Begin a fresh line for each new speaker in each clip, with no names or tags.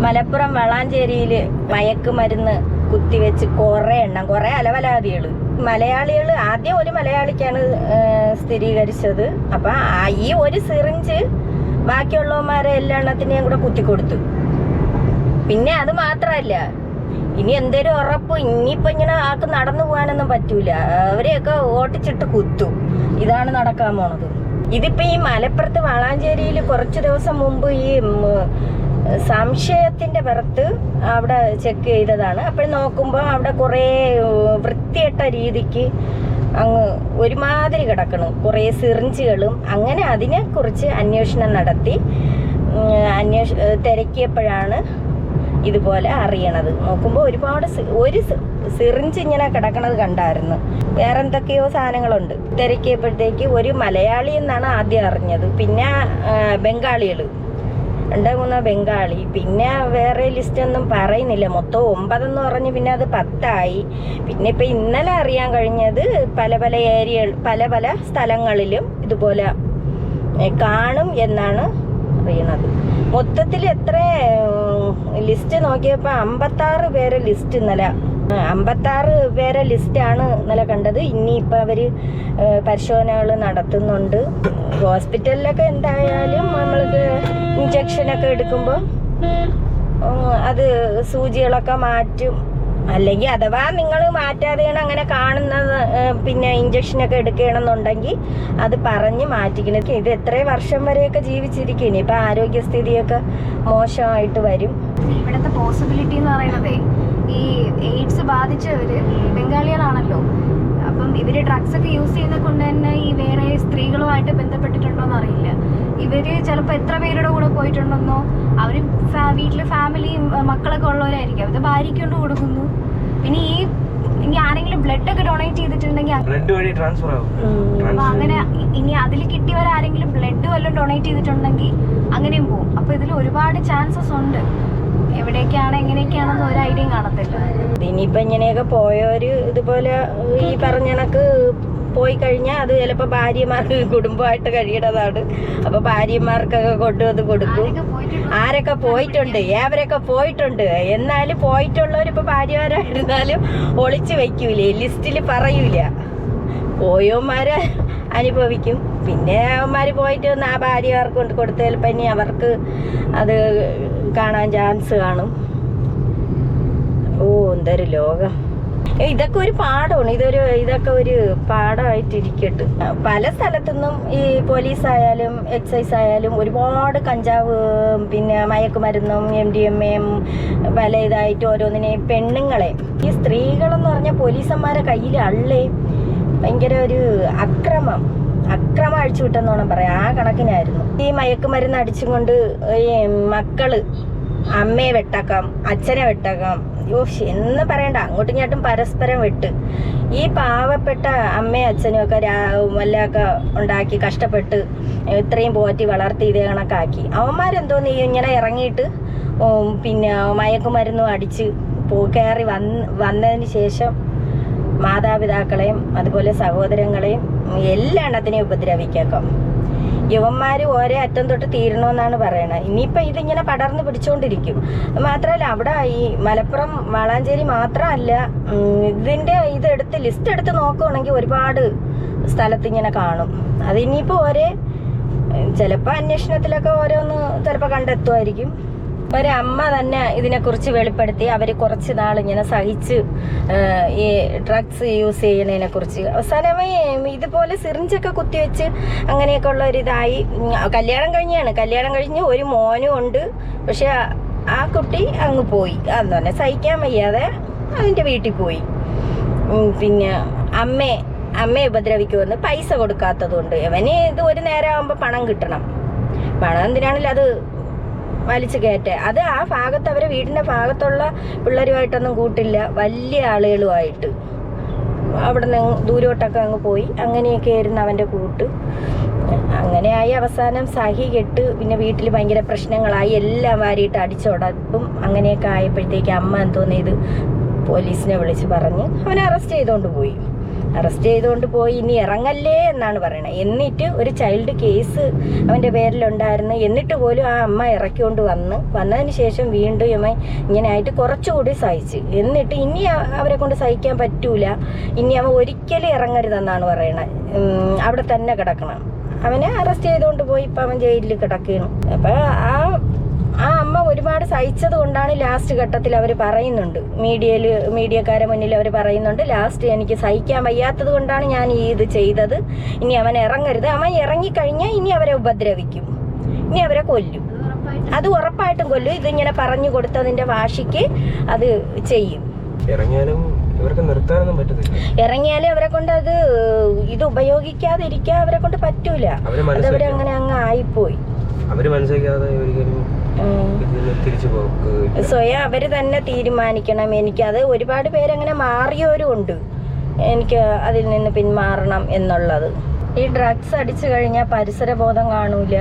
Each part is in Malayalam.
മലപ്പുറം വളാഞ്ചേരിയിൽ മയക്കുമരുന്ന് കുത്തിവെച്ച് കുറേ അലവലാദികള് മലയാളികൾ ആദ്യം ഒരു മലയാളിക്കാണ് സ്ഥിരീകരിച്ചത്. അപ്പൊ ഈ ഒരു സിറിഞ്ച് ബാക്കിയുള്ളവന്മാരെ എല്ലാ എണ്ണത്തിനെയും കൂടെ കുത്തിക്കൊടുത്തു. പിന്നെ അത് മാത്രല്ല, ഇനി എന്തേലും ഉറപ്പ് ഇനിയിപ്പൊ ഇങ്ങനെ ആൾക്ക് നടന്നു പോകാനൊന്നും പറ്റൂല, അവരെയൊക്കെ ഓട്ടിച്ചിട്ട് കുത്തും. ഇതാണ് നടക്കാൻ പോണത്. ഇതിപ്പോ ഈ മലപ്പുറത്ത് വളാഞ്ചേരിയിൽ കുറച്ചു ദിവസം മുമ്പ് ഈ സംശയത്തിന്റെ പുറത്ത് അവിടെ ചെക്ക് ചെയ്തതാണ്. അപ്പോൾ നോക്കുമ്പോൾ അവിടെ കുറേ വൃത്തികെട്ട രീതിക്ക് അങ്ങ് ഒരുമാതിരി കിടക്കണം കുറേ സിറിഞ്ചുകളും. അങ്ങനെ അതിനെക്കുറിച്ച് അന്വേഷണം നടത്തി തിരക്കിയപ്പോഴാണ് ഇതുപോലെ അറിയണത്. നോക്കുമ്പോൾ ഒരുപാട് ഒരു സിറിഞ്ച് ഇങ്ങനെ കിടക്കണത് കണ്ടായിരുന്നു. വേറെ എന്തൊക്കെയോ സാധനങ്ങളുണ്ട്. തിരക്കിയപ്പോഴത്തേക്ക് ഒരു മലയാളി എന്നാണ് ആദ്യം അറിഞ്ഞത്. പിന്നെ ബംഗാളികൾ 2-3 ബംഗാളി, പിന്നെ വേറെ ലിസ്റ്റ് ഒന്നും പറയുന്നില്ല. മൊത്തം 9 എന്ന് പറഞ്ഞ് പിന്നെ അത് 10 പിന്നെ ഇപ്പം ഇന്നലെ അറിയാൻ കഴിഞ്ഞത് പല ഏരിയകൾ പല സ്ഥലങ്ങളിലും ഇതുപോലെ കാണും എന്നാണ് അറിയണത്. മൊത്തത്തിൽ എത്ര ലിസ്റ്റ് നോക്കിയപ്പോൾ 56 പേരെ ലിസ്റ്റ് ഇന്നലെ 56 പേരെ ലിസ്റ്റാണ് ഇന്നലെ കണ്ടത്. ഇനിയിപ്പോൾ അവർ പരിശോധനകൾ നടത്തുന്നുണ്ട്. ഹോസ്പിറ്റലിലൊക്കെ എന്തായാലും നമ്മൾക്ക് ഇഞ്ചക്ഷനൊക്കെ എടുക്കുമ്പോൾ അത് സൂചികളൊക്കെ മാറ്റും. അല്ലെങ്കിൽ അഥവാ നിങ്ങൾ മാറ്റാതെയാണ് അങ്ങനെ കാണുന്നത് പിന്നെ ഇഞ്ചക്ഷനൊക്കെ എടുക്കണമെന്നുണ്ടെങ്കിൽ അത് പറഞ്ഞ് മാറ്റിക്കണം. ഇത് എത്ര വർഷം വരെയൊക്കെ ജീവിച്ചിരിക്കും. ഇനിയിപ്പോൾ ആരോഗ്യസ്ഥിതിയൊക്കെ മോശമായിട്ട് വരും.
ഇവിടുത്തെ പോസിബിലിറ്റി എന്ന് പറയുന്നതേ ഈ എയ്ഡ്സ് ബാധിച്ചവര് ബംഗാളികളാണല്ലോ. അപ്പം ഇവര് ഡ്രഗ്സ് ഒക്കെ യൂസ് ചെയ്യുന്നത് കൊണ്ട് തന്നെ ഈ വേറെ സ്ത്രീകളുമായിട്ട് ബന്ധപ്പെട്ടിട്ടുണ്ടോന്ന് അറിയില്ല. ഇവര് ചിലപ്പോൾ എത്ര പേരുടെ കൂടെ പോയിട്ടുണ്ടെന്നോ, അവര് വീട്ടില് ഫാമിലിയും മക്കളൊക്കെ ഉള്ളവരായിരിക്കും. അത് ഭാര്യയ്ക്ക് കൊണ്ട് കൊടുക്കുന്നു. പിന്നെ ഇനി ആരെങ്കിലും ബ്ലഡ് ഒക്കെ ഡൊണേറ്റ് ചെയ്തിട്ടുണ്ടെങ്കിൽ അങ്ങനെ ഇനി അതിൽ കിട്ടിയവരാരെങ്കിലും ബ്ലഡ് വല്ലതും ഡൊണേറ്റ് ചെയ്തിട്ടുണ്ടെങ്കിൽ അങ്ങനെയും പോകും. അപ്പൊ ഇതിൽ ഒരുപാട് ചാൻസസ് ഉണ്ട്. എവിടേക്കാണ് എങ്ങനെയൊക്കെയാണെന്ന് ഒരു ഐഡിയയും കാണത്തില്ല.
ഇനിയിപ്പോൾ ഇങ്ങനെയൊക്കെ പോയവര് ഇതുപോലെ ഈ പറഞ്ഞ കണക്ക് പോയി കഴിഞ്ഞാൽ അത് ചിലപ്പോൾ ഭാര്യമാർക്ക് കുടുംബമായിട്ട് കഴിയണതാണ്. അപ്പോൾ ഭാര്യമാർക്കൊക്കെ കൊണ്ടുവന്ന് കൊടുക്കും. ആരൊക്കെ പോയിട്ടുണ്ട്, ഏവരൊക്കെ പോയിട്ടുണ്ട്. എന്നാലും പോയിട്ടുള്ളവരിപ്പോൾ ഭാര്യമാരായിരുന്നാലും ഒളിച്ചു വെക്കൂലേ, ലിസ്റ്റിൽ പറയൂല. പോയവന്മാരെ അനുഭവിക്കും. പിന്നെ അവന്മാർ പോയിട്ട് വന്ന് ആ ഭാര്യമാർക്ക് കൊണ്ട് കൊടുത്ത് ചിലപ്പോൾ ഇനി അവർക്ക് അത് കാണാൻ ചാൻസ് കാണും. എന്തൊരു ലോകം. ഇതൊക്കെ ഒരു പാഠമാണ്. ഇതൊക്കെ ഒരു പാഠമായിട്ടിരിക്കട്ടെ. പല സ്ഥലത്തുനിന്നും ഈ പോലീസായാലും എക്സൈസ് ആയാലും ഒരുപാട് കഞ്ചാവ് പിന്നെ മയക്കുമരുന്നും MDMA പല ഇതായിട്ട് ഓരോന്നിനെ പെണ്ണുങ്ങളെ ഈ സ്ത്രീകളെന്ന് പറഞ്ഞാൽ പോലീസന്മാരെ കയ്യിൽ അള്ളേ ഭയങ്കര ഒരു അക്രമം അഴിച്ചു വിട്ടെന്നോണം പറയാം. ആ കണക്കിനായിരുന്നു ഈ മയക്കുമരുന്ന് അടിച്ചും കൊണ്ട് ഈ മക്കള് അമ്മയെ വെട്ടാക്കാം, അച്ഛനെ വെട്ടാക്കാം, എന്ന് പറയണ്ട, അങ്ങോട്ടും ഇങ്ങോട്ടും പരസ്പരം വെട്ട്. ഈ പാവപ്പെട്ട അമ്മയും അച്ഛനും ഒക്കെ വല്ലതൊക്കെ ഉണ്ടാക്കി കഷ്ടപ്പെട്ട് ഇത്രയും പോറ്റി വളർത്തി ഇതേ കണക്കാക്കി അവന്മാരെന്തോന്ന് ഇങ്ങനെ ഇറങ്ങിയിട്ട് പിന്നെ മയക്കുമരുന്നും അടിച്ച് കയറി വന്നതിന് ശേഷം മാതാപിതാക്കളെയും അതുപോലെ സഹോദരങ്ങളെയും എല്ലാ എണ്ണത്തിനെയും ഉപദ്രവിക്കാം. യുവന്മാർ ഓരോ അറ്റം തൊട്ട് തീരണമെന്നാണ് പറയണത്. ഇനിയിപ്പോൾ ഇതിങ്ങനെ പടർന്ന് പിടിച്ചുകൊണ്ടിരിക്കും. മാത്രമല്ല അവിടെ ഈ മലപ്പുറം വളാഞ്ചേരി മാത്രമല്ല, ഇതെടുത്ത് ലിസ്റ്റ് എടുത്ത് നോക്കുകയാണെങ്കിൽ ഒരുപാട് സ്ഥലത്ത് ഇങ്ങനെ കാണും. അത് ഇനിയിപ്പോൾ ചിലപ്പോൾ അന്വേഷണത്തിലൊക്കെ ഓരോന്ന് ചിലപ്പോൾ കണ്ടെത്തുമായിരിക്കും. ഒരമ്മ തന്നെ ഇതിനെക്കുറിച്ച് വെളിപ്പെടുത്തി അവർ കുറച്ച് നാളിങ്ങനെ സഹിച്ച് ഈ ഡ്രഗ്സ് യൂസ് ചെയ്യുന്നതിനെ കുറിച്ച്. അവസാനമായി ഇതുപോലെ സിറിഞ്ചൊക്കെ കുത്തിവെച്ച് അങ്ങനെയൊക്കെ ഉള്ള ഒരിതായി. കല്യാണം കഴിഞ്ഞ് ഒരു മോനും ഉണ്ട്. പക്ഷെ ആ കുട്ടി അങ്ങ് പോയി. അതെന്ന് പറഞ്ഞാൽ സഹിക്കാൻ വയ്യാതെ അതിൻ്റെ വീട്ടിൽ പോയി. പിന്നെ അമ്മയെ ഉപദ്രവിക്കുമെന്ന് പൈസ കൊടുക്കാത്തതുകൊണ്ട് അവന് ഇത് ഒരു നേരം ആകുമ്പോൾ പണം കിട്ടണം. പണം എന്തിനാണെങ്കിലും അത് വലിച്ചു കയറ്റ. അത് ആ ഭാഗത്ത് അവരെ വീടിൻ്റെ ഭാഗത്തുള്ള പിള്ളേരുമായിട്ടൊന്നും കൂട്ടില്ല, വലിയ ആളുകളുമായിട്ട് അവിടെ നിന്ന് ദൂരോട്ടൊക്കെ അങ്ങ് പോയി. അങ്ങനെയൊക്കെ ആയിരുന്നു അവൻ്റെ കൂട്ട്. അങ്ങനെയായി അവസാനം സഹി കെട്ട് പിന്നെ വീട്ടിൽ ഭയങ്കര പ്രശ്നങ്ങളായി. എല്ലാം വാരിയിട്ട് അടിച്ചുടപ്പും അങ്ങനെയൊക്കെ ആയപ്പോഴത്തേക്ക് അമ്മ എന്തോന്ന് ഇത് പോലീസിനെ വിളിച്ച് പറഞ്ഞ് അവനെ അറസ്റ്റ് ചെയ്തുകൊണ്ട് പോയി. അറസ്റ്റ് ചെയ്തുകൊണ്ട് പോയി, ഇനി ഇറങ്ങല്ലേ എന്നാണ് പറയണത്. എന്നിട്ട് ഒരു ചൈൽഡ് കേസ് അവൻ്റെ പേരിലുണ്ടായിരുന്നു. എന്നിട്ട് പോലും ആ അമ്മ ഇറക്കിക്കൊണ്ട് വന്നതിന് ശേഷം വീണ്ടും ഇവൻ ഇങ്ങനെ ആയിട്ട് കുറച്ചുകൂടി സഹിച്ച്. എന്നിട്ട് ഇനി അവരെ കൊണ്ട് സഹിക്കാൻ പറ്റൂല, ഇനി അവൻ ഒരിക്കലും ഇറങ്ങരുതെന്നാണ് പറയണത്. അവിടെ തന്നെ കിടക്കണം. അവനെ അറസ്റ്റ് ചെയ്തുകൊണ്ട് പോയി ഇപ്പം അവൻ ജയിലിൽ കിടക്കുകയാണ്. അപ്പം ആ അമ്മ ഒരുപാട് സഹിച്ചത് കൊണ്ടാണ് ലാസ്റ്റ് ഘട്ടത്തിൽ അവർ പറയുന്നുണ്ട്, മീഡിയക്കാരെ മുന്നിൽ അവർ പറയുന്നുണ്ട്, ലാസ്റ്റ് എനിക്ക് സഹിക്കാൻ വയ്യാത്തത് കൊണ്ടാണ് ഞാൻ ഇത് ചെയ്തത്, ഇനി അവൻ ഇറങ്ങരുത്, അവൻ ഇറങ്ങിക്കഴിഞ്ഞാൽ ഇനി അവരെ ഉപദ്രവിക്കും, ഇനി അവരെ കൊല്ലും, അത് ഉറപ്പായിട്ടും കൊല്ലും. ഇതിങ്ങനെ പറഞ്ഞു കൊടുത്തതിന്റെ വാശിക്ക് അത് ചെയ്യും.
ഇറങ്ങിയാലും ഇവർക്ക് നിർത്താനൊന്നും പറ്റത്തില്ല.
ഇറങ്ങിയാലും അവരെ കൊണ്ട് ഇത് ഉപയോഗിക്കാതിരിക്കാൻ അവരെ കൊണ്ട് പറ്റൂല. അതവരങ്ങനെ അങ്ങ് ആയിപ്പോയി.
അവര് മനസ്സിലാക്കാതെ
സ്വയം അവര് തന്നെ തീരുമാനിക്കണം. എനിക്കത് ഒരുപാട് പേരങ്ങനെ മാറിയവരും ഉണ്ട്, എനിക്ക് അതിൽ നിന്ന് പിന്മാറണം എന്നുള്ളത്. ഈ ഡ്രഗ്സ് അടിച്ചു കഴിഞ്ഞാൽ പരിസരബോധം കാണൂല,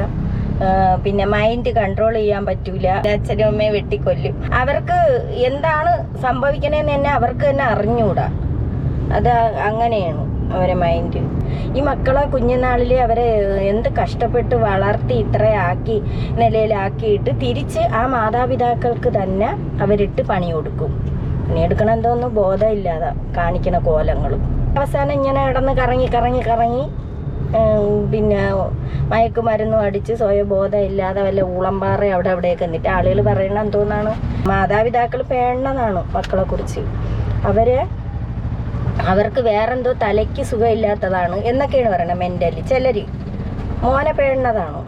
പിന്നെ മൈൻഡ് കൺട്രോൾ ചെയ്യാൻ പറ്റൂല, അച്ഛനും അമ്മയെ വെട്ടിക്കൊല്ലും. അവർക്ക് എന്താണ് സംഭവിക്കണേന്ന് തന്നെ അവർക്ക് തന്നെ അറിഞ്ഞൂടാ. അത് അങ്ങനെയാണ് അവരെ മൈൻഡ്. ഈ മക്കളെ കുഞ്ഞുനാളിലെ അവരെ എന്ത് കഷ്ടപ്പെട്ട് വളർത്തി ഇത്രയാക്കി നിലയിലാക്കിയിട്ട് തിരിച്ച് ആ മാതാപിതാക്കൾക്ക് തന്നെ അവരിട്ട് പണി കൊടുക്കും. പണിയെടുക്കണം എന്തോന്നും ബോധമില്ലാതെ കാണിക്കണ കോലങ്ങളും. അവസാനം ഇങ്ങനെ കിടന്ന് കറങ്ങി പിന്നെ മയക്കുമരുന്നും അടിച്ച് സ്വയബോധം ഇല്ലാതെ വല്ല ഊളംപാറ അവിടെയൊക്കെ എന്നിട്ട് ആളുകൾ പറയണ എന്തോന്നാണ്, മാതാപിതാക്കൾ പേണതാണ് മക്കളെ കുറിച്ച്. അവർക്ക് വേറെന്തോ തലയ്ക്ക് സുഖമില്ലാത്തതാണ് എന്നൊക്കെയാണ് പറയണത്. മെന്റലി ചിലര് മോനെ പേണതാണ്.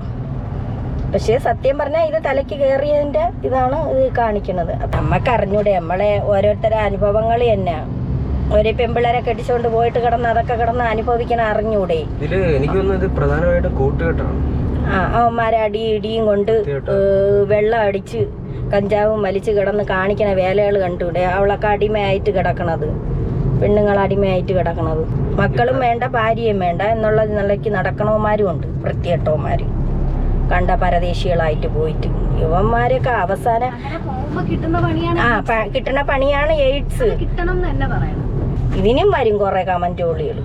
പക്ഷേ സത്യം പറഞ്ഞാൽ ഇത് തലയ്ക്ക് കയറിയതിന്റെ ഇതാണ് ഇത് കാണിക്കുന്നത്. നമ്മക്ക് അറിഞ്ഞൂടെ, നമ്മളെ ഓരോരുത്തരുടെ അനുഭവങ്ങൾ തന്നെ. ഒരേ പെമ്പിള്ളേരെ കെട്ടിച്ചോണ്ട് പോയിട്ട് അതൊക്കെ കിടന്ന് അനുഭവിക്കണം, അറിഞ്ഞൂടെ. അവന്മാരെ ഇടിയും കൊണ്ട് വെള്ളം അടിച്ച് കഞ്ചാവും വലിച്ച് കിടന്ന് കാണിക്കണ വേലകൾ കണ്ടൂടെ. അവളൊക്കെ അടിമയായിട്ട് കിടക്കണത്, പെണ്ണുങ്ങൾ അടിമയായിട്ട് കിടക്കണത്. മക്കളും വേണ്ട ഭാര്യയും വേണ്ട എന്നുള്ള നിലയ്ക്ക് നടക്കണവന്മാരും ഉണ്ട്, വൃത്തികെട്ടവന്മാര് കണ്ട പരദേശികളായിട്ട് പോയിട്ട്. യുവന്മാരൊക്കെ അവസാനം കിട്ടുന്ന പണിയാണ് എയ്ഡ്സ്. ഇതിനും വരും കുറെ കമന്റുകൾ.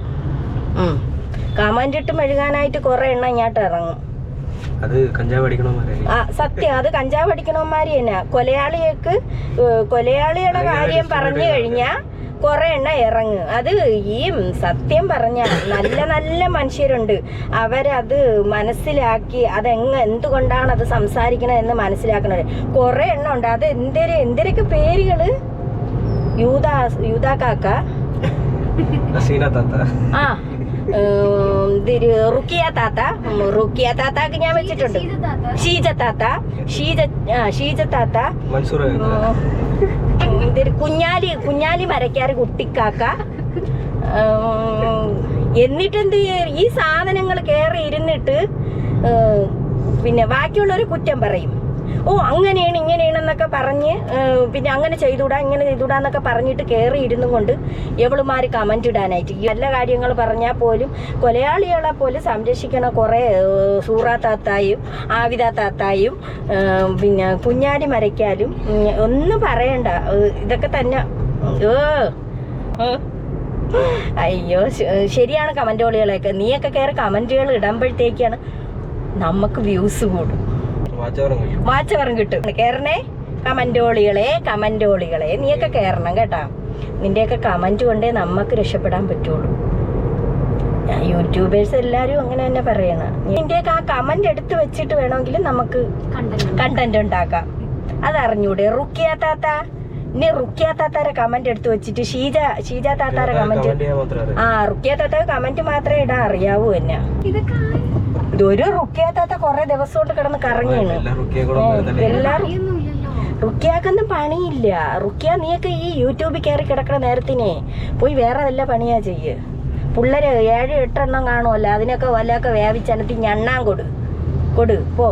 കമന്റ് ഇട്ട് മെഴുകാനായിട്ട് കുറെ എണ്ണം ഇങ്ങോട്ട് ഇറങ്ങും. സത്യം, അത് കഞ്ചാവ് അടിക്കണവന്മാര് തന്നെ. കൊലയാളിയുടെ കാര്യം പറഞ്ഞു കഴിഞ്ഞാ കുറെ എണ്ണം ഇറങ്ങും. അത് ഈ സത്യം പറഞ്ഞ നല്ല നല്ല മനുഷ്യരുണ്ട്, അവരത് മനസ്സിലാക്കി എന്തുകൊണ്ടാണ് അത് സംസാരിക്കണത് എന്ന് മനസ്സിലാക്കണത് കുറെ എണ്ണം ഉണ്ട്. അത് എന്തൊക്കെ പേരുകള്, യൂതാക്കാക്ക, റുക്കിയ താത്താക്ക് ഞാൻ വെച്ചിട്ടുണ്ട്, ഷീജ താത്ത, കുഞ്ഞാലി മരക്കാറ് കുട്ടിക്കാക്ക. എന്നിട്ടെന്ത് ഈ സാധനങ്ങൾ കയറി ഇരുന്നിട്ട് പിന്നെ ബാക്കിയുള്ളവര് കുറ്റം പറയും. അങ്ങനെയാണ് ഇങ്ങനെയാണെന്നൊക്കെ പറഞ്ഞ് പിന്നെ അങ്ങനെ ചെയ്തൂടാന്നൊക്കെ പറഞ്ഞിട്ട് കയറി ഇരുന്നും കൊണ്ട് എവളുമാര് കമന്റ് ഇടാനായിട്ട്. നല്ല കാര്യങ്ങൾ പറഞ്ഞാൽ പോലും കൊലയാളികളെ പോലും സംരക്ഷിക്കണ കുറെ സൂറ താത്തായും ആവിദ താത്തായും പിന്നെ കുഞ്ഞാലി മരയ്ക്കാലും ഒന്നും പറയണ്ട. ഇതൊക്കെ തന്നെ അയ്യോ ശരിയാണ്. കമന്റുകളൊക്കെ നീയൊക്കെ കയറി കമന്റുകൾ ഇടുമ്പോഴത്തേക്കാണ് നമുക്ക് വ്യൂസ് കൂടും, വാച്ചവറും കിട്ടും. കേറണേ കമന്റോളികളെ നീയൊക്കെ കേറണം കേട്ടാ. നിന്റെയൊക്കെ കമന്റ് കൊണ്ടേ നമുക്ക് രക്ഷപ്പെടാൻ പറ്റുള്ളൂ. യൂട്യൂബേഴ്സ് എല്ലാരും അങ്ങനെ തന്നെ പറയണം. നിന്റെയൊക്കെ ആ കമന്റ് എടുത്ത് വെച്ചിട്ട് വേണമെങ്കിൽ നമുക്ക് കണ്ടന്റ് ഉണ്ടാക്കാം. അതറിഞ്ഞൂടെ? റുക്കിയ താത്താരെ കമന്റ് എടുത്ത് വെച്ചിട്ട് ഷീജ താത്താരെ കമന്റ്, റുക്കിയ താത്ത കമന്റ് മാത്രമേ ഇടാൻ അറിയാവൂ എന്നെ. ഇതൊരു റുക്കിയ താത്ത കൊറേ ദിവസം കൊണ്ട് കിടന്ന് കറങ്ങിയാണ്. റുക്കിയാക്കൊന്നും പണിയില്ല. റുക്കിയ നീയൊക്കെ ഈ യൂട്യൂബിൽ കയറി കിടക്കണ നേരത്തിനെ പോയി വേറെ വല്ല പണിയാ ചെയ്യ്. പിള്ളേര് 7-8 എണ്ണം കാണുമല്ലോ, അതിനൊക്കെ വല്ലതൊക്കെ വേവിച്ചനത്തി ഞണ്ണാൻ കൊടു പോ.